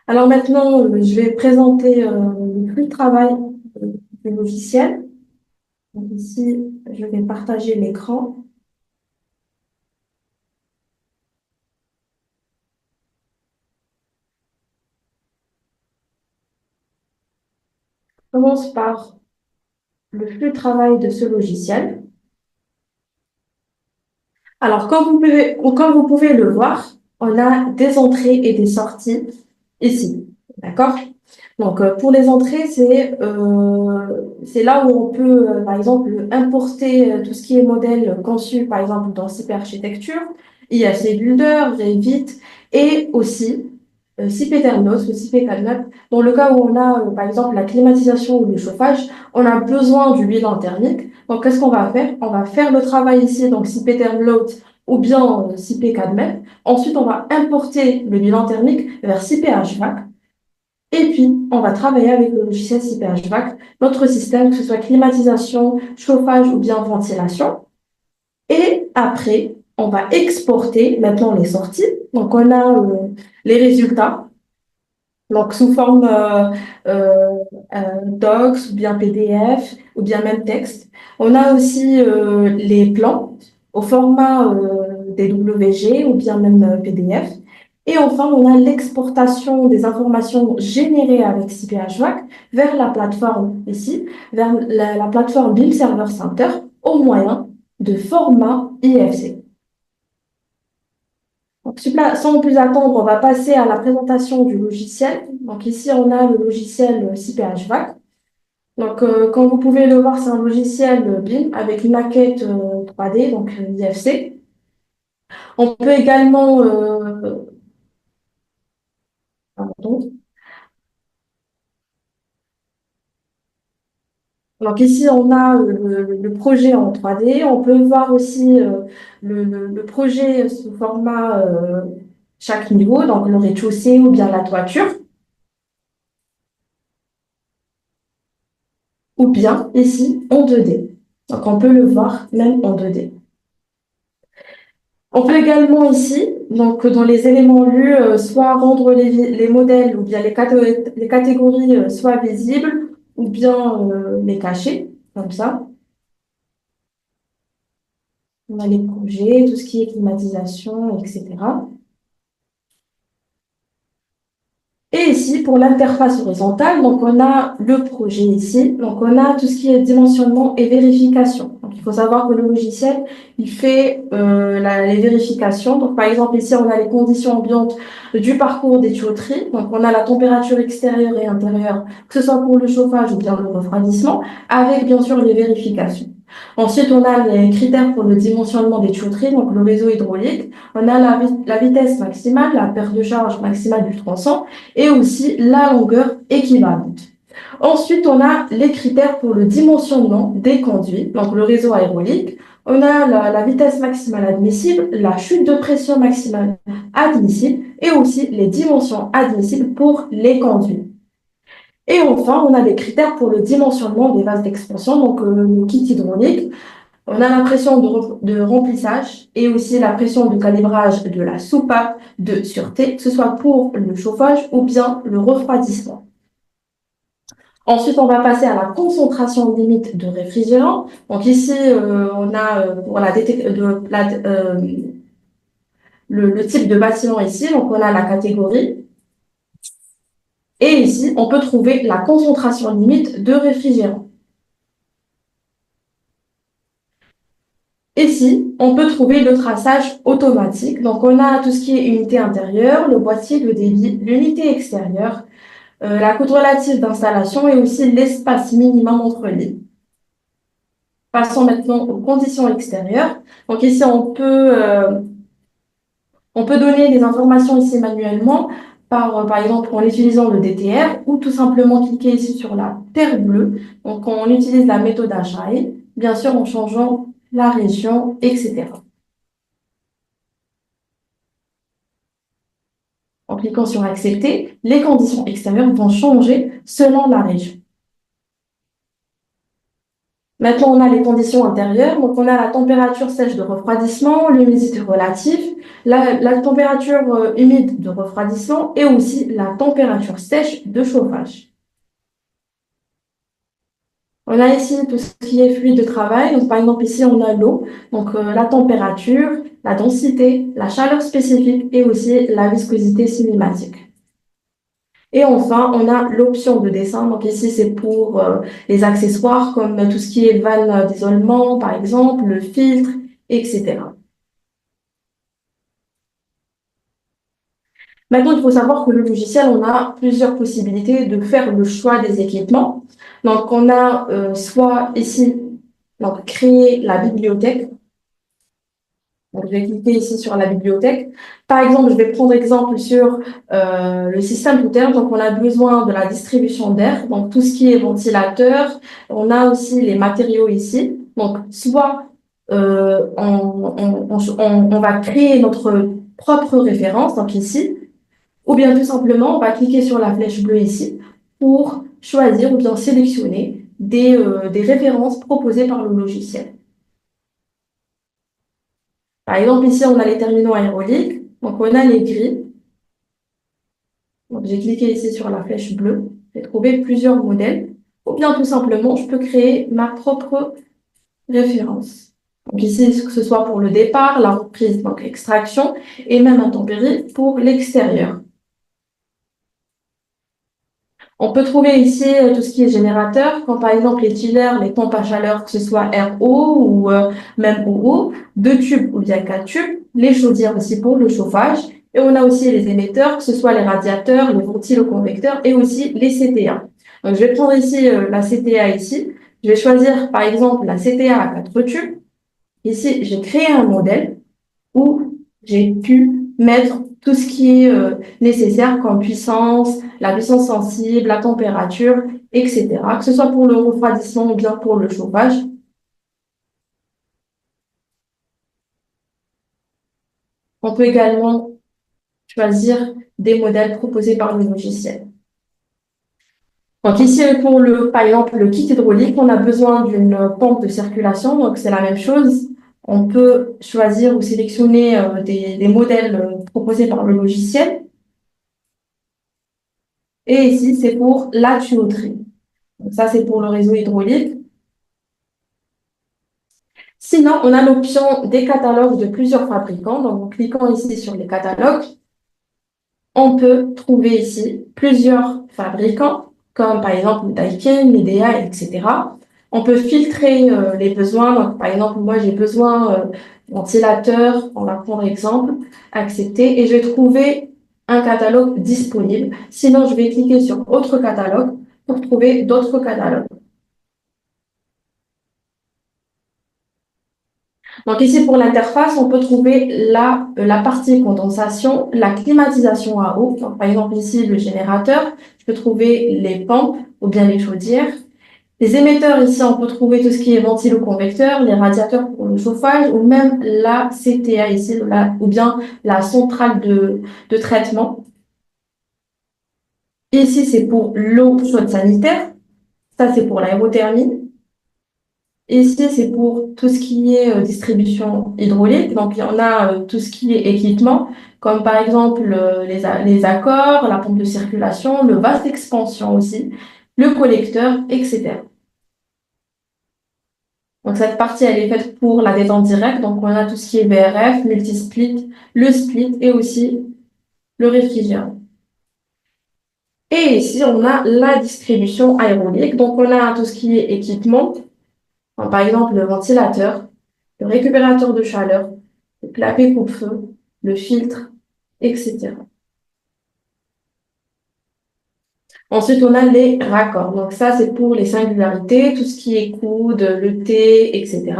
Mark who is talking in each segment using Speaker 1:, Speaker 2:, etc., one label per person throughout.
Speaker 1: Alors maintenant, je vais présenter le flux de travail du logiciel. Donc ici, je vais partager l'écran. Je commence par le flux de travail de ce logiciel. Alors, comme vous pouvez le voir, on a des entrées et des sorties ici. D'accord? Donc, pour les entrées, c'est là où on peut, par exemple, importer tout ce qui est modèle conçu, par exemple, dans CP Architecture, IAC Builder, Revit, et aussi CP-Thermos ou CP-Cadmap. Dans le cas où on a, par exemple, la climatisation ou le chauffage, on a besoin du bilan thermique. Donc, qu'est-ce qu'on va faire? On va faire le travail ici, donc CP-Thermload ou bien CP-Cadmap. Ensuite, on va importer le bilan thermique vers CP-HVAC. Et puis, on va travailler avec le logiciel CP-HVAC, notre système, que ce soit climatisation, chauffage ou bien ventilation. Et après, on va exporter maintenant les sorties. Donc, on a les résultats, donc sous forme docs ou bien PDF ou bien même texte. On a aussi les plans au format DWG ou bien même PDF. Et enfin, on a l'exportation des informations générées avec CPHVAC vers la plateforme ici, vers la plateforme Build Server Center au moyen de format IFC. Donc, sans plus attendre, on va passer à la présentation du logiciel. Donc, ici, on a le logiciel CPHVAC. Donc, comme vous pouvez le voir, c'est un logiciel BIM avec une maquette 3D, donc IFC. On peut également, pardon. Donc ici, on a le projet en 3D. On peut voir aussi le projet sous format chaque niveau, donc le rez-de-chaussée ou bien la toiture, ou bien ici en 2D. Donc on peut le voir même en 2D. On peut également ici, donc dans les éléments lus, soit rendre les modèles ou bien les catégories soit visibles ou bien les cacher, comme ça. On a les projets, tout ce qui est climatisation, etc. Et ici, pour l'interface horizontale, donc on a le projet ici. Donc on a tout ce qui est dimensionnement et vérification. Donc il faut savoir que le logiciel, il fait les vérifications. Donc par exemple, ici, on a les conditions ambiantes du parcours des tuyauteries. Donc on a la température extérieure et intérieure, que ce soit pour le chauffage ou bien le refroidissement, avec bien sûr les vérifications. Ensuite, on a les critères pour le dimensionnement des tuyauteries, donc le réseau hydraulique. On a la vitesse maximale, la perte de charge maximale du tronçon et aussi la longueur équivalente. Ensuite, on a les critères pour le dimensionnement des conduits, donc le réseau aérolique. On a la vitesse maximale admissible, la chute de pression maximale admissible et aussi les dimensions admissibles pour les conduits. Et enfin, on a des critères pour le dimensionnement des vases d'expansion, donc le kit hydraulique. On a la pression de remplissage et aussi la pression de calibrage de la soupape de sûreté, que ce soit pour le chauffage ou bien le refroidissement. Ensuite, on va passer à la concentration limite de réfrigérant. Donc ici, on a pour le type de bâtiment ici, donc on a la catégorie. Et ici, on peut trouver la concentration limite de réfrigérant. Ici, on peut trouver le traçage automatique. Donc, on a tout ce qui est unité intérieure, le boîtier, le débit, l'unité extérieure, la cote relative d'installation et aussi l'espace minimum entre lits. Passons maintenant aux conditions extérieures. Donc, ici, on peut donner des informations ici manuellement par exemple, en utilisant le DTR ou tout simplement cliquer ici sur la terre bleue. Donc, on utilise la méthode HAE, bien sûr, en changeant la région, etc. En cliquant sur accepter, les conditions extérieures vont changer selon la région. Maintenant, on a les conditions intérieures. Donc, on a la température sèche de refroidissement, l'humidité relative, la température humide de refroidissement et aussi la température sèche de chauffage. On a ici tout ce qui est fluide de travail. Donc, par exemple, ici, on a l'eau. Donc, la température, la densité, la chaleur spécifique et aussi la viscosité cinématique. Et enfin, on a l'option de dessin. Donc ici, c'est pour les accessoires comme tout ce qui est vanne d'isolement, par exemple, le filtre, etc. Maintenant, il faut savoir que le logiciel, on a plusieurs possibilités de faire le choix des équipements. Donc, on a soit ici, donc, créer la bibliothèque. Donc, je vais cliquer ici sur la bibliothèque. Par exemple, je vais prendre exemple sur le système tout-air. Donc, on a besoin de la distribution d'air, donc tout ce qui est ventilateur. On a aussi les matériaux ici. Donc, soit on va créer notre propre référence, donc ici, ou bien tout simplement, on va cliquer sur la flèche bleue ici pour choisir ou bien sélectionner des références proposées par le logiciel. Par exemple, ici, on a les terminaux aéroliques, donc on a les grilles. Donc, j'ai cliqué ici sur la flèche bleue, j'ai trouvé plusieurs modèles, ou bien tout simplement, je peux créer ma propre référence. Donc ici, que ce soit pour le départ, la reprise, donc extraction, et même intempérie pour l'extérieur. On peut trouver ici tout ce qui est générateur, comme par exemple les chillers, les pompes à chaleur, que ce soit RO ou même OO, deux tubes ou bien quatre tubes, les chaudières aussi pour le chauffage, et on a aussi les émetteurs, que ce soit les radiateurs, les ventiloconvecteurs et aussi les CTA. Donc je vais prendre ici la CTA ici, je vais choisir par exemple la CTA à quatre tubes. Ici, j'ai créé un modèle où j'ai pu mettre tout ce qui est nécessaire comme puissance, la puissance sensible, la température, etc. Que ce soit pour le refroidissement ou bien pour le chauffage. On peut également choisir des modèles proposés par le logiciel. Donc ici, pour par exemple, le kit hydraulique, on a besoin d'une pompe de circulation, donc c'est la même chose. On peut choisir ou sélectionner des modèles proposés par le logiciel. Et ici, c'est pour la tuyauterie. Donc ça, c'est pour le réseau hydraulique. Sinon, on a l'option des catalogues de plusieurs fabricants. Donc, en cliquant ici sur les catalogues, on peut trouver ici plusieurs fabricants, comme par exemple Daikin, Midea, etc. On peut filtrer les besoins. Donc, par exemple, moi, j'ai besoin ventilateur, on va prendre exemple, accepter, et je vais trouver un catalogue disponible. Sinon, je vais cliquer sur autre catalogue pour trouver d'autres catalogues. Donc ici, pour l'interface, on peut trouver la partie condensation, la climatisation à eau. Donc, par exemple, ici, le générateur, je peux trouver les pompes ou bien les chaudières. Les émetteurs, ici, on peut trouver tout ce qui est ventilo-convecteur, les radiateurs pour le chauffage ou même la CTA ici, ou bien la centrale de traitement. Ici, c'est pour l'eau chaude sanitaire. Ça, c'est pour l'aérothermie. Ici, c'est pour tout ce qui est distribution hydraulique. Donc, il y en a tout ce qui est équipement, comme par exemple les accords, la pompe de circulation, le vase d'expansion aussi, le collecteur, etc. Donc, cette partie, elle est faite pour la détente directe. Donc, on a tout ce qui est VRF, multisplit, le split et aussi le réfrigérant. Et ici, on a la distribution aérolique. Donc, on a tout ce qui est équipement, par exemple le ventilateur, le récupérateur de chaleur, le clapet coupe-feu, le filtre, etc. Ensuite, on a les raccords. Donc ça, c'est pour les singularités, tout ce qui est coude, le T, etc.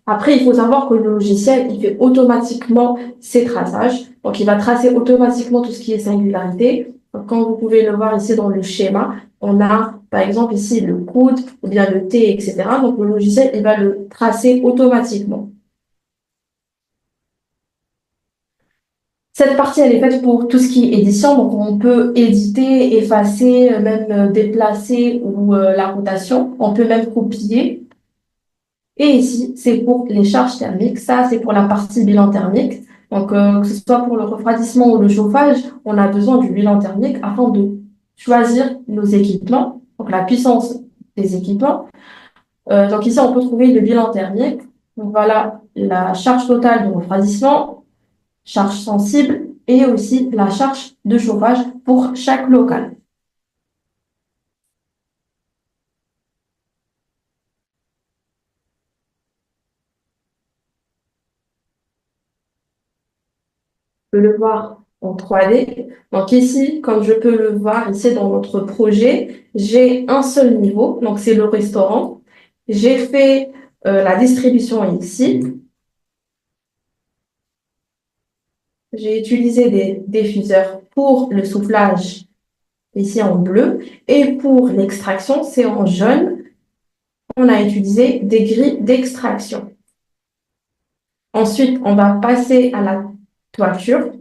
Speaker 1: Après, il faut savoir que le logiciel, il fait automatiquement ses traçages. Donc, il va tracer automatiquement tout ce qui est singularité. Donc, comme vous pouvez le voir ici dans le schéma, on a, par exemple, ici le coude ou bien le T, etc. Donc, le logiciel, il va le tracer automatiquement. Cette partie, elle est faite pour tout ce qui est édition. Donc, on peut éditer, effacer, même déplacer ou la rotation. On peut même copier. Et ici, c'est pour les charges thermiques. Ça, c'est pour la partie bilan thermique. Donc, que ce soit pour le refroidissement ou le chauffage, on a besoin du bilan thermique afin de choisir nos équipements, donc la puissance des équipements. Donc ici, on peut trouver le bilan thermique. Donc voilà la charge totale de refroidissement, charge sensible et aussi la charge de chauffage pour chaque local. On peut le voir en 3D. Donc ici, comme je peux le voir ici dans notre projet, j'ai un seul niveau, donc c'est le restaurant. J'ai fait la distribution ici. J'ai utilisé des diffuseurs pour le soufflage ici en bleu et pour l'extraction, c'est en jaune. On a utilisé des grilles d'extraction. Ensuite, on va passer à la toiture.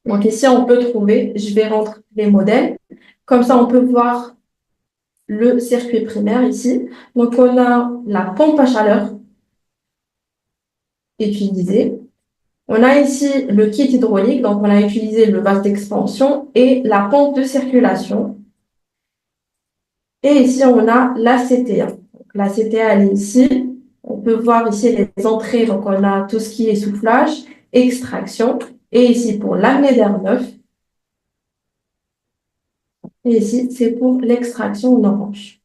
Speaker 1: Donc ici, on peut trouver, je vais rendre les modèles. Comme ça, on peut voir le circuit primaire ici. Donc, on a la pompe à chaleur utilisée. On a ici le kit hydraulique. Donc, on a utilisé le vase d'expansion et la pompe de circulation. Et ici, on a la CTA. Donc, la CTA, elle est ici. On peut voir ici les entrées. Donc, on a tout ce qui est soufflage, extraction. Et ici, pour l'amener d'air neuf. Et ici, c'est pour l'extraction en orange.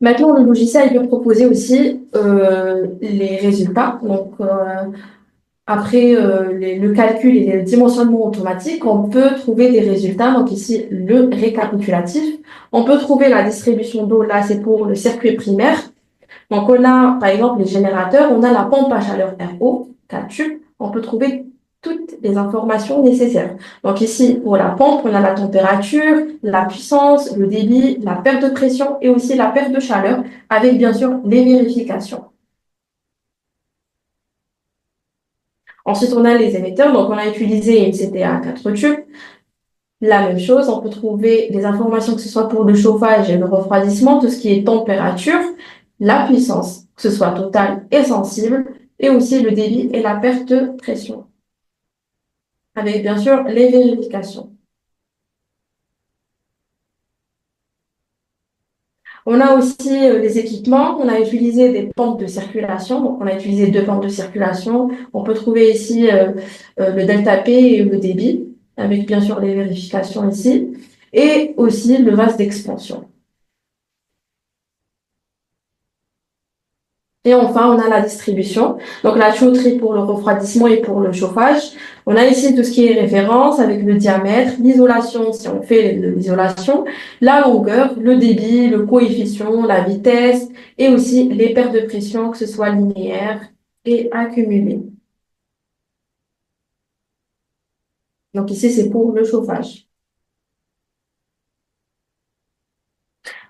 Speaker 1: Maintenant, le logiciel il peut proposer aussi les résultats. Donc, après le calcul et le dimensionnement automatique, on peut trouver des résultats. Donc, ici, le récapitulatif. On peut trouver la distribution d'eau. Là, c'est pour le circuit primaire. Donc, on a, par exemple, les générateurs, on a la pompe à chaleur RO, 4 tubes. On peut trouver toutes les informations nécessaires. Donc, ici, pour la pompe, on a la température, la puissance, le débit, la perte de pression et aussi la perte de chaleur, avec bien sûr les vérifications. Ensuite, on a les émetteurs. Donc, on a utilisé une CTA 4 tubes. La même chose, on peut trouver des informations que ce soit pour le chauffage et le refroidissement, tout ce qui est température, la puissance, que ce soit totale et sensible, et aussi le débit et la perte de pression, avec bien sûr les vérifications. On a aussi des équipements, on a utilisé des pompes de circulation, donc on a utilisé deux pompes de circulation. On peut trouver ici le delta P et le débit, avec bien sûr les vérifications ici, et aussi le vase d'expansion. Et enfin, on a la distribution. Donc, la tuyauterie pour le refroidissement et pour le chauffage. On a ici tout ce qui est référence avec le diamètre, l'isolation, si on fait l'isolation, la longueur, le débit, le coefficient, la vitesse et aussi les pertes de pression, que ce soit linéaires et accumulées. Donc, ici, c'est pour le chauffage.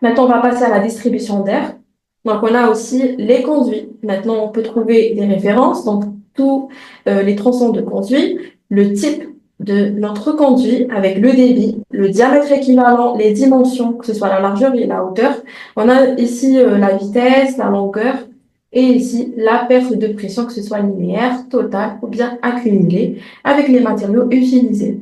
Speaker 1: Maintenant, on va passer à la distribution d'air. Donc, on a aussi les conduits. Maintenant, on peut trouver les références, donc tous les tronçons de conduits, le type de notre conduit avec le débit, le diamètre équivalent, les dimensions, que ce soit la largeur et la hauteur. On a ici la vitesse, la longueur et ici la perte de pression, que ce soit linéaire, totale ou bien accumulée, avec les matériaux utilisés.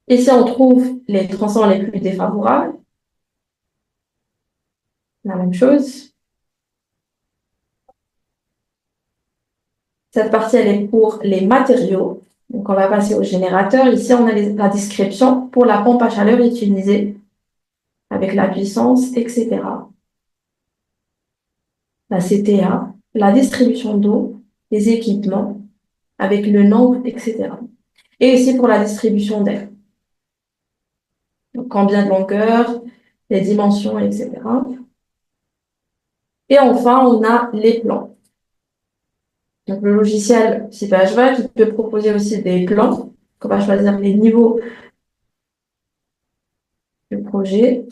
Speaker 1: Ici, on trouve les tronçons les plus défavorables, la même chose. Cette partie, elle est pour les matériaux. Donc, on va passer au générateur. Ici, on a la description pour la pompe à chaleur utilisée avec la puissance, etc. La CTA, la distribution d'eau, les équipements avec le nombre, etc. Et ici, pour la distribution d'air. Donc, combien de longueur, les dimensions, etc. Et enfin, on a les plans. Donc, le logiciel CPHVAC, il peut proposer aussi des plans. On va choisir les niveaux du projet.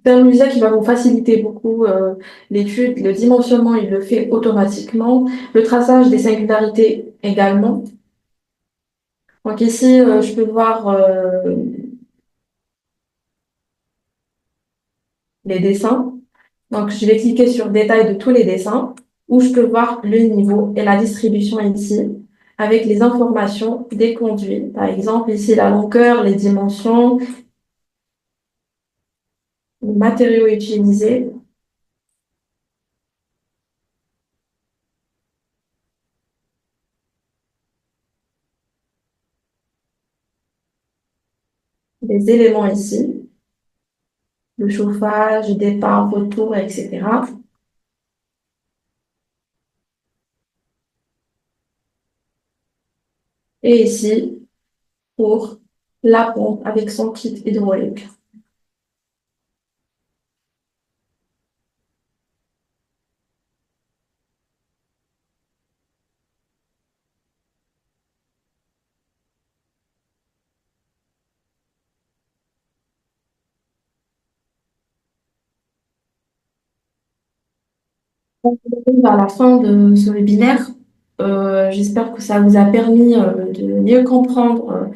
Speaker 1: C'est un logiciel qui va vous faciliter beaucoup l'étude. Le dimensionnement, il le fait automatiquement. Le traçage des singularités également. Donc ici, je peux voir les dessins. Donc, je vais cliquer sur détail de tous les dessins où je peux voir le niveau et la distribution ici avec les informations des conduits. Par exemple, ici, la longueur, les dimensions, les matériaux utilisés, les éléments ici, le chauffage, départ, retour, etc. Et ici, pour la pompe avec son kit hydraulique. On arrive à la fin de ce webinaire. J'espère que ça vous a permis de mieux comprendre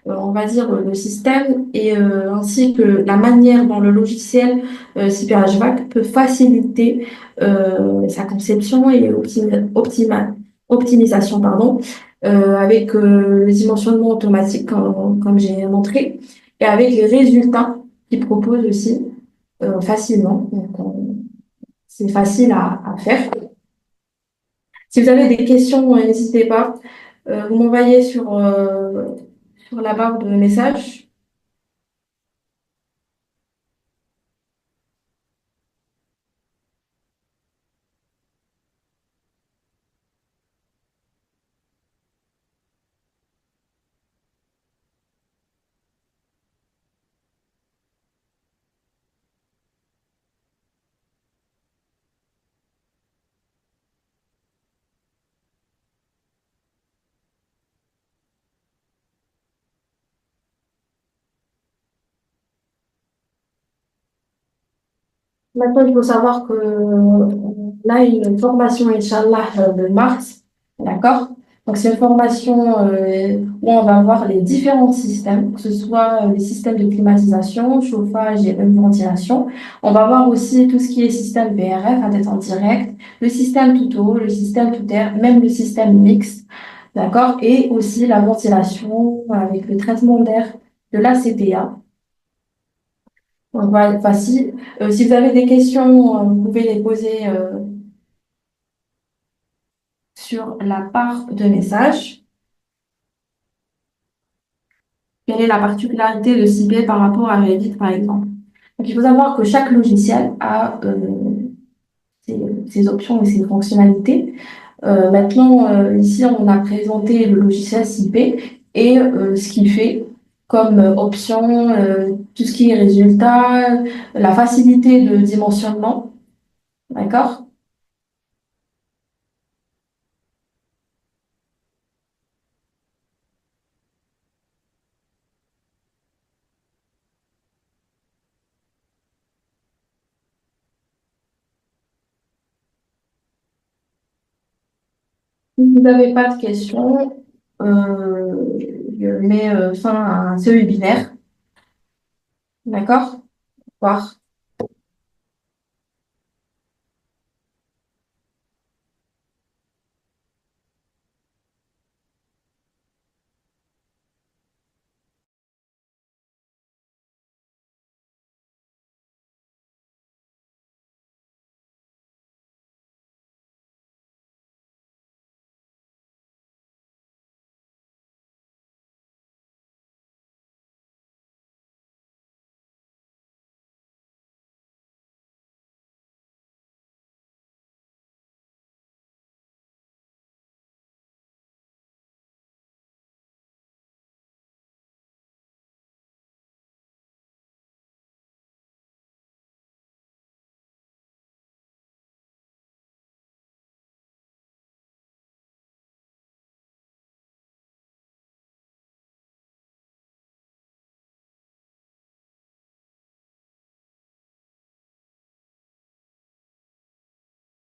Speaker 1: on va dire, le système et ainsi que la manière dont le logiciel CPHVAC peut faciliter sa conception et optimisation, pardon, avec le dimensionnement automatique, comme j'ai montré, et avec les résultats qu'il propose aussi facilement. Donc, c'est facile à faire. Si vous avez des questions, n'hésitez pas. Vous m'envoyez sur la barre de messages. Maintenant, il faut savoir que on a une formation, Inch'Allah, de mars, d'accord? Donc, c'est une formation où on va voir les différents systèmes, que ce soit les systèmes de climatisation, chauffage et même ventilation. On va voir aussi tout ce qui est système VRF, à tête en direct, le système tout eau, le système tout air, même le système mixte, d'accord? Et aussi la ventilation avec le traitement d'air de l'ACPA. Donc, voici. Si vous avez des questions, vous pouvez les poser sur la barre de messages. Quelle est la particularité de Cybele par rapport à Revit, par exemple? Donc, il faut savoir que chaque logiciel a ses options et ses fonctionnalités. Maintenant, ici, on a présenté le logiciel CIP et ce qu'il fait comme option, tout ce qui est résultat, la facilité de dimensionnement, d'accord? Si vous n'avez pas de questions, je mets fin à ce webinaire. D'accord? Au revoir.